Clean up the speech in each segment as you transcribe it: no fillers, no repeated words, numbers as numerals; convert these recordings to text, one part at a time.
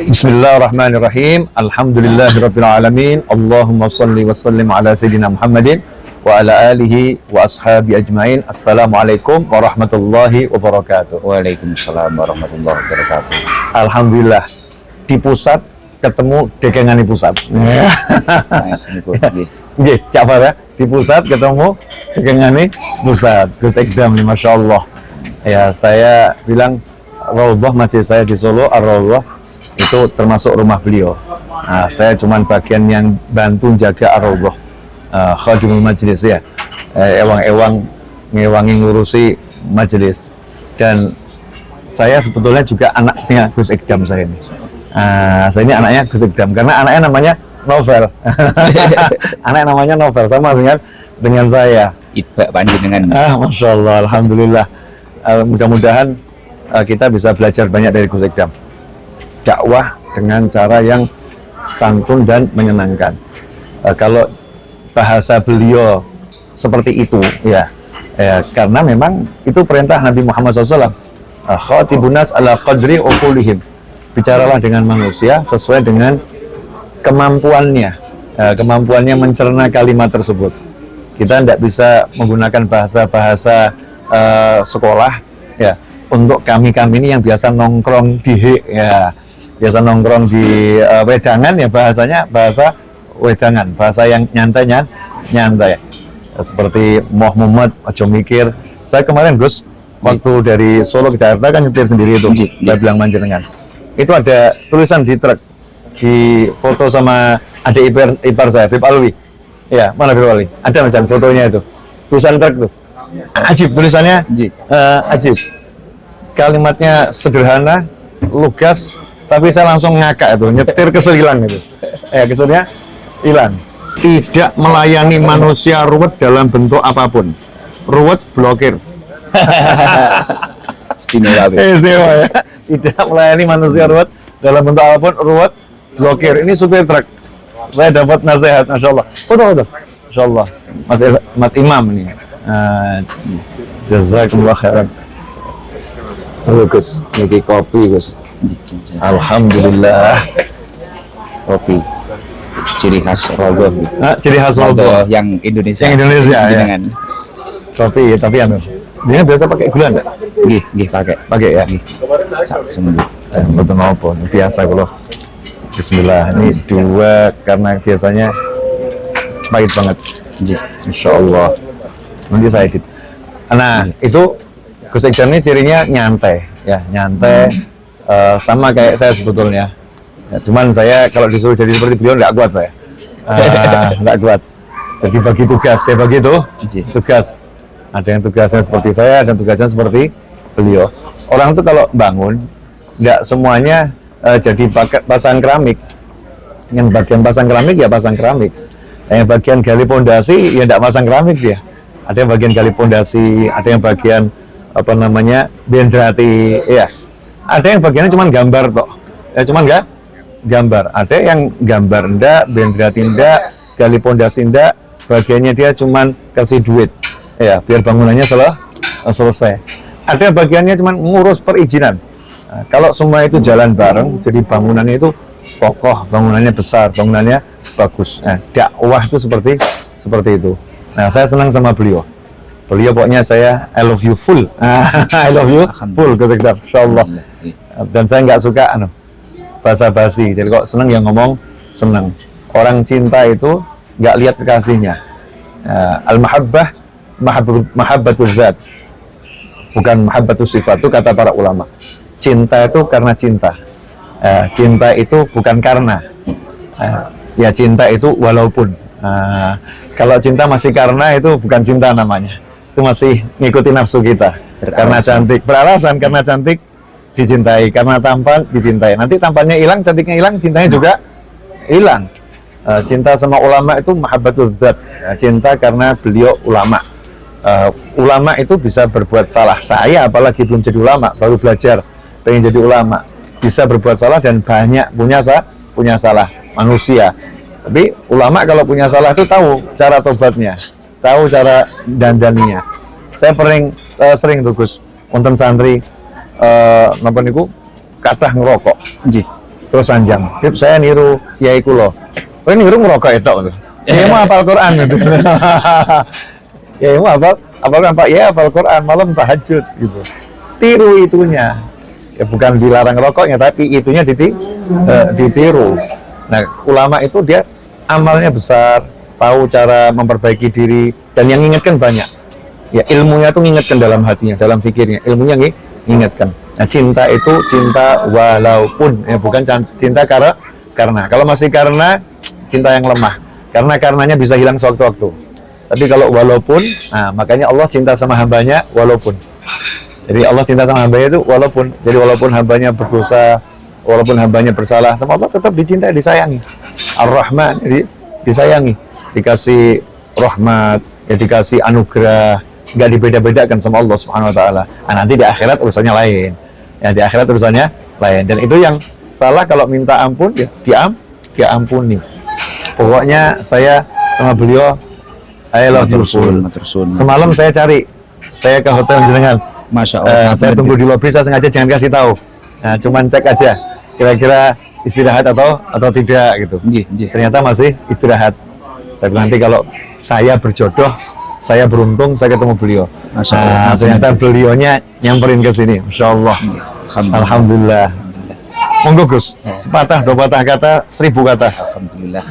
Bismillahirrahmanirrahim. Alhamdulillahirabbil alamin. Allahumma shalli wa sallim ala sayyidina Muhammadin wa ala alihi wa ashabi ajmain. Assalamualaikum warahmatullahi wabarakatuh. Waalaikumsalam warahmatullahi wabarakatuh. Alhamdulillah di pusat ketemu dekengani pusat. Nggih, Cak ya. Di pusat ketemu dekengani pusat. Gus Ekdam nih, Masya Allah. Ya, saya bilang Raudhah masjid saya di Solo, Ar-Raudhah itu termasuk rumah beliau. Nah, saya cuman bagian yang bantu jaga Ar-Raudhah, khadimul majlis ya, ngewangi ngurusi majelis. Dan saya sebetulnya juga anaknya Gus Ekdam saya ini. Saya ini anaknya Gus Ekdam karena anaknya namanya Novel. Anaknya namanya Novel sama dengan saya. Ibak panjenengan. Masya Allah, alhamdulillah. Mudah-mudahan kita bisa belajar banyak dari Gus Ekdam. Dakwah dengan cara yang santun dan menyenangkan. Kalau bahasa beliau seperti itu, ya, karena memang itu perintah Nabi Muhammad SAW. Khatibun nas ala qadri uqulihim. Bicaralah dengan manusia sesuai dengan kemampuannya, kemampuannya mencerna kalimat tersebut. Kita tidak bisa menggunakan bahasa-bahasa sekolah, ya. Untuk kami ini yang biasa nongkrong biasa nongkrong di wedangan, ya bahasanya bahasa wedangan, bahasa yang nyantai. Seperti Moh Muhammad, ojo mikir. Saya kemarin Gus, waktu dari Solo ke Jakarta kan nyetir sendiri itu, saya bilang manjenengan. Itu ada tulisan di truk, di foto sama adik ipar saya, Bib Alwi. Ya, mana Bib Alwi? Ada macam fotonya itu, tulisan truk tuh. Ajib tulisannya, ajib. Kalimatnya sederhana, lugas, tapi saya langsung ngakak itu, nyetir kesel hilang itu. Keselnya hilang. Tidak melayani manusia ruwet dalam bentuk apapun. Ruwet blokir. Istimewa. Istimewa ya. Tidak melayani manusia ruwet dalam bentuk apapun, ruwet blokir. Ini supir truk. Saya dapat nasihat, Masya Allah. Foto. Masya Allah. Mas Imam ini. Jazakumullah khairan. Gus, ini kopi Gus. Alhamdulillah. Kopi ciri khas Raudhah. Ciri khas Raudhah yang Indonesia. Yang Indonesia ya. Dengan kopi, tapi dia biasa pakai gula enggak? Nggih, pakai ya. Seminggu. Betul nopo, biasa kalau. Bismillah, ini dua karena biasanya pahit banget. Insya Allah. Nanti saya edit. Nah, itu Gus Ekdam ini cirinya nyantai, ya nyantai, sama kayak saya sebetulnya. Ya, cuman saya kalau disuruh jadi seperti beliau nggak kuat saya, nggak kuat. Jadi bagi tugas, saya bagi itu tugas. Ada yang tugasnya seperti saya, ada yang tugasnya seperti beliau. Orang itu kalau bangun, nggak semuanya jadi pasang keramik. Yang bagian pasang keramik ya pasang keramik. Yang bagian gali pondasi ya nggak pasang keramik dia. Ada yang bagian gali pondasi, ada yang bagian benderati, ya. Ada yang bagiannya cuma gambar kok, ya cuman nggak gambar. Ada yang gambar ndak, benderati ndak, gali pondasi ndak, bagiannya dia cuman kasih duit, ya biar bangunannya selesai. Ada yang bagiannya cuma ngurus perizinan. Nah, kalau semua itu jalan bareng, jadi bangunannya itu kokoh, bangunannya besar, bangunannya bagus. Nah, dakwah itu seperti itu. Nah, saya senang sama beliau. Beliau pokoknya saya I love you full. I love you full, Gus Ekdam, insyaallah. Dan saya nggak suka basa-basi. Jadi kok seneng yang ngomong seneng. Orang cinta itu nggak lihat kekasihnya. Al-mahabbah mahabbatul zat. Bukan mahabbatul sifat, itu kata para ulama. Cinta itu karena cinta. Cinta itu bukan karena. Ya cinta itu walaupun. Kalau cinta masih karena, itu bukan cinta namanya. Itu masih ngikutin nafsu kita. Karena cantik, beralasan karena cantik dicintai, karena tampan dicintai. Nanti tampannya hilang, cantiknya hilang, cintanya juga hilang. Cinta sama ulama itu mahabbatul dzat. Cinta karena beliau ulama. Ulama itu bisa berbuat salah. Saya apalagi belum jadi ulama, baru belajar, pengen jadi ulama. Bisa berbuat salah dan banyak punya salah manusia. Tapi ulama kalau punya salah itu tahu cara tobatnya, tahu cara dandaninya. Saya sering tuh Gus, wonten santri napa niku kathah ngerokok. Nggih. Terus sanjang, Bib saya niru yai kula. Oh niru ngerokok itu. Ya mau hafal Quran gitu. Ya mau hafal Quran Pak, ya hafal Quran malam tahajud gitu. Tiru itunya. Ya bukan dilarang rokoknya tapi itunya ditiru. Nah, ulama itu dia amalnya besar, tahu cara memperbaiki diri dan yang ingatkan banyak. Ya ilmunya tuh ngingetkan dalam hatinya, dalam pikirnya. Ilmunya ngingetkan. Nah, cinta itu cinta walaupun ya bukan cinta karena. Kalau masih karena cinta yang lemah. Karenanya bisa hilang sewaktu-waktu. Tapi kalau walaupun, nah makanya Allah cinta sama hambanya walaupun. Jadi Allah cinta sama hambanya itu walaupun. Jadi walaupun hambanya berdosa, walaupun hambanya bersalah, sama Allah tetap dicintai, disayangi. Ar-Rahman, jadi disayangi, dikasih rahmat, ya dikasih anugerah, nggak dibeda-bedakan sama Allah Subhanahu Wa Taala. Nah, nanti di akhirat urusannya lain. Ya di akhirat urusannya lain. Dan itu yang salah kalau minta ampun ya diampuni. Pokoknya saya sama beliau I love you full. Semalam saya cari, saya ke hotel jenengan. Masya Allah. Saya tunggu di lobi, saya sengaja jangan kasih tahu. Nah, cuman cek aja kira-kira istirahat atau tidak gitu. Ternyata masih istirahat. Saya bilang nanti kalau saya berjodoh, saya beruntung, saya ketemu beliau. Masya Allah. Nah, ternyata beliaunya nyamperin ke sini. Masya Allah. Alhamdulillah. Monggo Gus, sepatah dua patah kata, 1000 kata. Alhamdulillah.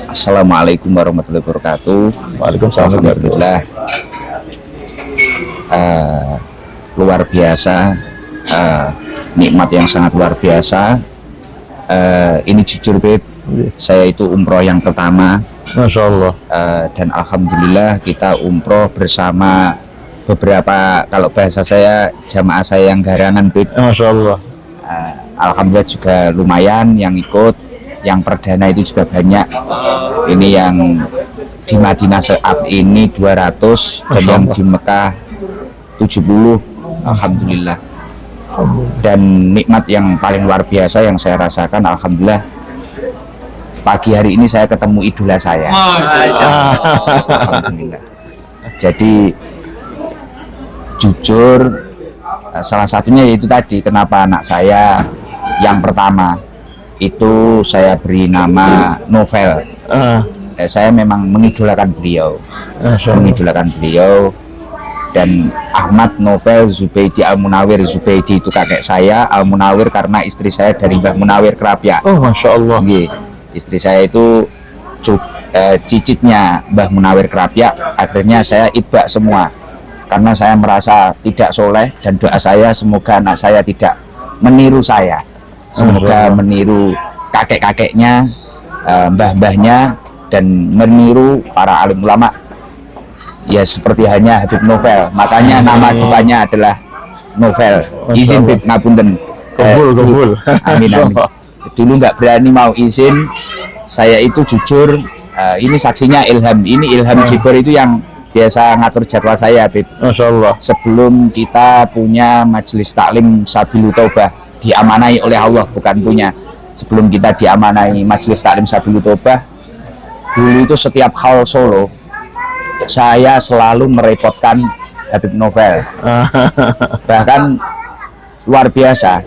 Assalamualaikum warahmatullahi wabarakatuh. Waalaikumsalam. Alhamdulillah. Luar biasa, nikmat yang sangat luar biasa. Ini jujur Beb, saya itu umroh yang pertama. Masya Allah. Dan alhamdulillah kita umroh bersama beberapa, kalau bahasa saya jamaah saya yang garangan Beb. Masya Allah. Alhamdulillah juga lumayan yang ikut, yang perdana itu juga banyak. Ini yang di Madinah saat ini 200 dan yang di Mekah 70. Alhamdulillah. Dan nikmat yang paling luar biasa yang saya rasakan, alhamdulillah, pagi hari ini saya ketemu idola saya. Alhamdulillah. Jadi jujur, salah satunya yaitu tadi kenapa anak saya yang pertama itu saya beri nama Novel. Saya memang mengidolakan beliau, dan Ahmad Novel Zubaidi Al-Munawir. Zubaidi itu kakek saya, Al-Munawir karena istri saya dari Mbah Munawir Kerapia. Oh, Masya Allah. Istri saya itu cicitnya Mbah Munawir Kerapia. Akhirnya saya itbak semua karena saya merasa tidak soleh, dan doa saya semoga anak saya tidak meniru saya, semoga meniru kakek-kakeknya, mbah-mbahnya, dan meniru para alim ulama ya seperti hanya Habib Novel. Makanya nama depannya adalah Novel. Izin Bib ngapunten. Kabul. Amin. Dulu nggak berani mau izin. Saya itu jujur, ini saksinya Ilham. Ini Ilham Jibor itu yang biasa ngatur jadwal saya, Bib. Masya Allah. Sebelum kita punya majelis taklim Sabilu Taubah, diamanai oleh Allah, bukan punya. Sebelum kita diamanai majelis taklim Sabilu Taubah, dulu itu setiap haul Solo, saya selalu merepotkan Habib Novel. Bahkan luar biasa,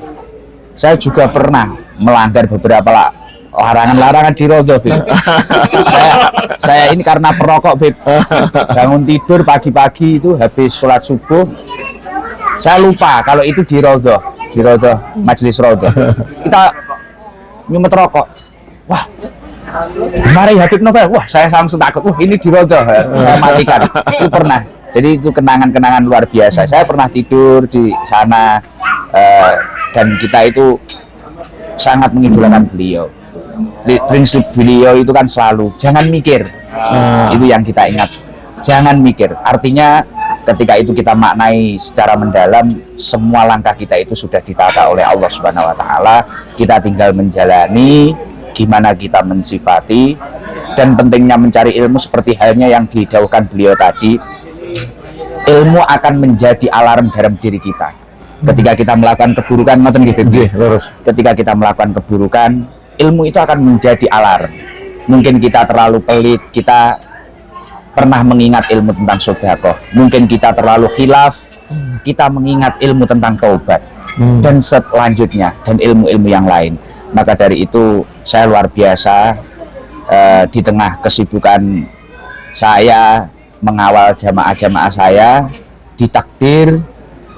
saya juga pernah melanggar beberapa larangan di Rodo, Bib. saya ini karena perokok, Bib. Bangun tidur pagi-pagi itu habis sholat subuh, saya lupa kalau itu di Rodo majelis Rodo. Kita nyumet rokok. Wah, mari Habib Novel. Wah, saya langsung takut. Wah, ini di Rodo. Saya matikan. Itu pernah. Jadi itu kenangan-kenangan luar biasa. Saya pernah tidur di sana, dan kita itu sangat mengidolakan beliau. Prinsip beliau itu kan selalu jangan mikir. Itu yang kita ingat. Jangan mikir. Artinya ketika itu kita maknai secara mendalam, semua langkah kita itu sudah ditata oleh Allah Subhanahu wa taala. Kita tinggal menjalani, gimana kita mensifati, dan pentingnya mencari ilmu seperti halnya yang didahulukan beliau tadi. Ilmu akan menjadi alarm dalam diri kita. Ketika kita melakukan keburukan, ketika kita melakukan keburukan, ilmu itu akan menjadi alarm. Mungkin kita terlalu pelit, kita pernah mengingat ilmu tentang sedekah. Mungkin kita terlalu khilaf, kita mengingat ilmu tentang taubat. dan selanjutnya, dan ilmu-ilmu yang lain. Maka dari itu saya luar biasa di tengah kesibukan saya mengawal jamaah-jamaah saya, ditakdir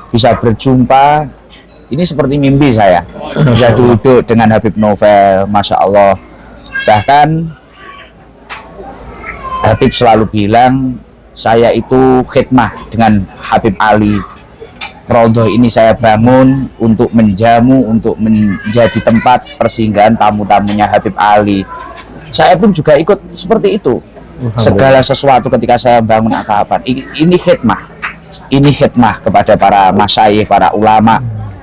bisa berjumpa. Ini seperti mimpi saya, bisa duduk dengan Habib Novel, Masya Allah. Bahkan Habib selalu bilang, saya itu khidmah dengan Habib Ali. Raudhah ini saya bangun untuk menjamu, untuk menjadi tempat persinggahan tamu-tamunya Habib Ali. Saya pun juga ikut seperti itu. Segala sesuatu ketika saya bangun apa-apa, ini khidmah kepada para masyayikh, para ulama.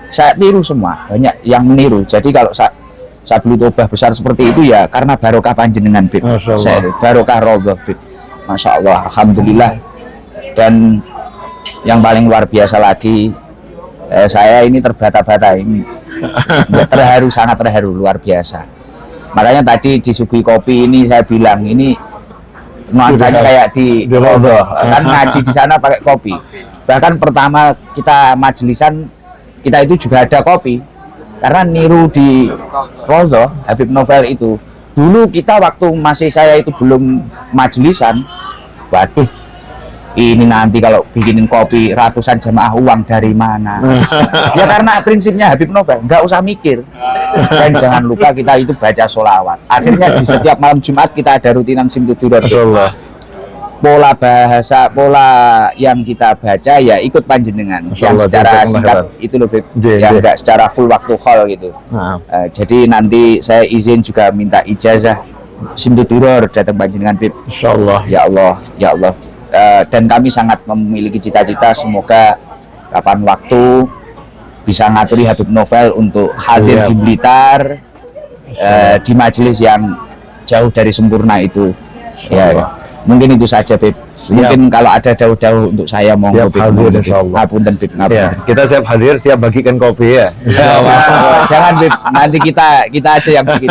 Saya tiru semua, banyak yang meniru. Jadi kalau Sabilu Taubah besar seperti itu ya karena barokah panjenengan, Bib. Barokah Raudhah, Bib. Masya Allah, alhamdulillah. Dan yang paling luar biasa lagi, saya ini terbata-bata ini, terharu, sangat terharu, luar biasa. Makanya tadi disuguhi kopi ini saya bilang ini nuansanya kayak di Raudhah, kan ngaji di sana pakai kopi. Bahkan pertama kita majelisan, kita itu juga ada kopi karena niru di Raudhah Habib Novel itu. Dulu kita waktu masih saya itu belum majelisan, waduh, ini nanti kalau bikinin kopi ratusan jamaah uang dari mana? Ya karena prinsipnya Habib Novel, nggak usah mikir. Dan jangan lupa kita itu baca sholawat. Akhirnya di setiap malam Jumat kita ada rutinan Simtudurar. Pola bahasa, pola yang kita baca ya ikut panjenengan. Yang secara singkat itu loh, yang nggak secara full waktu hall gitu. Jadi nanti saya izin juga minta ijazah Simtudurar datang panjenengan, Bib. Insyaallah. Ya Allah, ya Allah. Dan kami sangat memiliki cita-cita semoga kapan waktu bisa ngaturi Habib Novel untuk hadir di Blitar, di majelis yang jauh dari sempurna itu. Ya. Mungkin itu saja, Bib. Mungkin kalau ada daun-daun untuk saya mau siap hadir, insyaallah. Ngapunten, Bib. Ya, kita siap hadir, siap bagikan kopi ya. Jangan, Bib. Nanti kita aja yang bikin.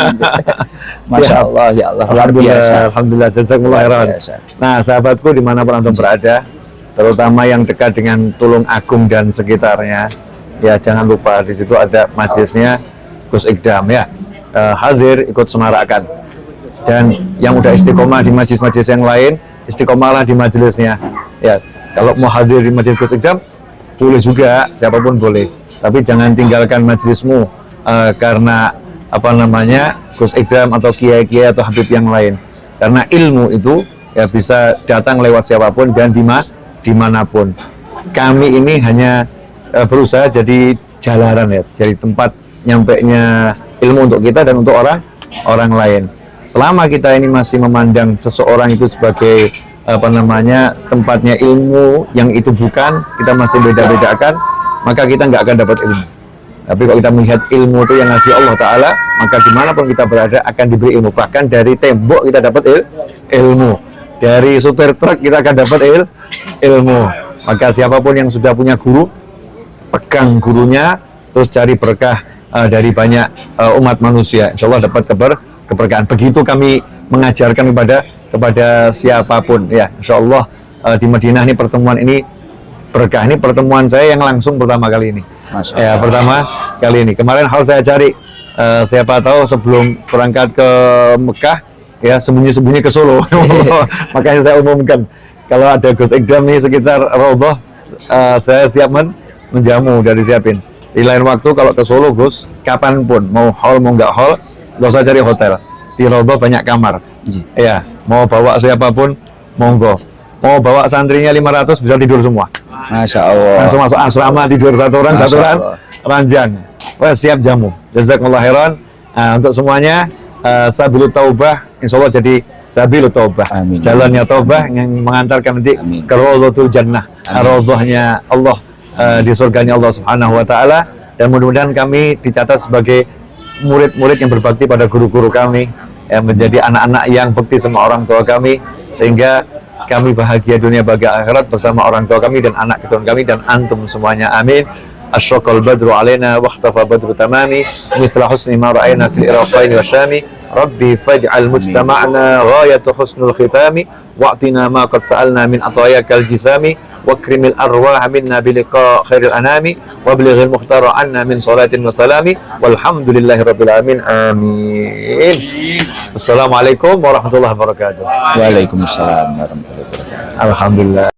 Masya Allah, ya Allah, luar biasa. Alhamdulillah, jazakumullah khairan. Nah, sahabatku dimanapun antum berada, terutama yang dekat dengan Tulung Agung dan sekitarnya, ya jangan lupa di situ ada majelisnya Gus Ikdam ya. Hadir, ikut semarakkan. Dan yang udah istiqomah di majelis-majelis yang lain, istiqomahlah di majelisnya. Ya, kalau mau hadir di majelis Gus Ikdam, boleh juga, siapapun boleh. Tapi jangan tinggalkan majelismu karena apa namanya Gus Ikdam atau kiai-kiai atau habib yang lain. Karena ilmu itu ya bisa datang lewat siapapun dan dimanapun. Kami ini hanya berusaha jadi jalanan ya, jadi tempat nyampainya ilmu untuk kita dan untuk orang lain. Selama kita ini masih memandang seseorang itu sebagai apa namanya tempatnya ilmu yang itu bukan, kita masih beda-bedakan, maka kita nggak akan dapat ilmu. Tapi kalau kita melihat ilmu itu yang ngasih Allah Ta'ala, maka dimanapun kita berada akan diberi ilmu. Bahkan dari tembok kita dapat ilmu, dari supir truk kita akan dapat ilmu. Maka siapapun yang sudah punya guru, pegang gurunya, terus cari berkah dari banyak umat manusia. Insya Allah dapat keberkahan. Begitu kami mengajarkan kepada siapapun ya. Insya Allah di Madinah ini pertemuan ini berkah. Ini pertemuan saya yang langsung pertama kali ini. Ya, pertama kali ini. Kemarin hal saya cari siapa tahu sebelum berangkat ke Mekah ya sembunyi-sembunyi ke Solo. Makanya saya umumkan kalau ada Gus Ikdam nih sekitar Raudhah, saya siap menjamu, dari siapin. Di lain waktu kalau ke Solo Gus, kapanpun mau hall mau nggak hall, nggak usah cari hotel. Di Raudhah banyak kamar. Ya, mau bawa siapapun monggo. Mau bawa santrinya 500 bisa tidur semua. Masya Allah. Langsung masuk asrama tidur satu orang ranjang. Wah, siap jamu. Jazakumullah khairan. Untuk semuanya Sabilu Taubah insya Allah jadi Sabilu Taubah. Amin. Jalannya Taubah yang mengantarkan nanti ke Raudhatul Jannah. Raudhahnya Allah di surganya Allah Subhanahu wa taala, dan mudah-mudahan kami dicatat sebagai murid-murid yang berbakti pada guru-guru kami, yang menjadi anak-anak yang bekti sama orang tua kami, sehingga kami bahagia dunia bahagia akhirat bersama orang tua kami dan anak keturunan kami dan antum semuanya, amin. Asyraqal badru alaina wa ikhtafa badru tamami mithla husni ma ra'ayna fil iraqaini wa syami rabbi faj'al mujtama'na ghayatu husnul khitami wa'tina ma qad sa'alna min atayakal jisami wakrimil arwah minna biliqa khairil anami wablighil muhtara anna min salatin wa salami walhamdulillahi rabbil alamin amin. Assalamualaikum warahmatullahi wabarakatuh. Waalaikumsalam warahmatullahi wabarakatuh. Alhamdulillah.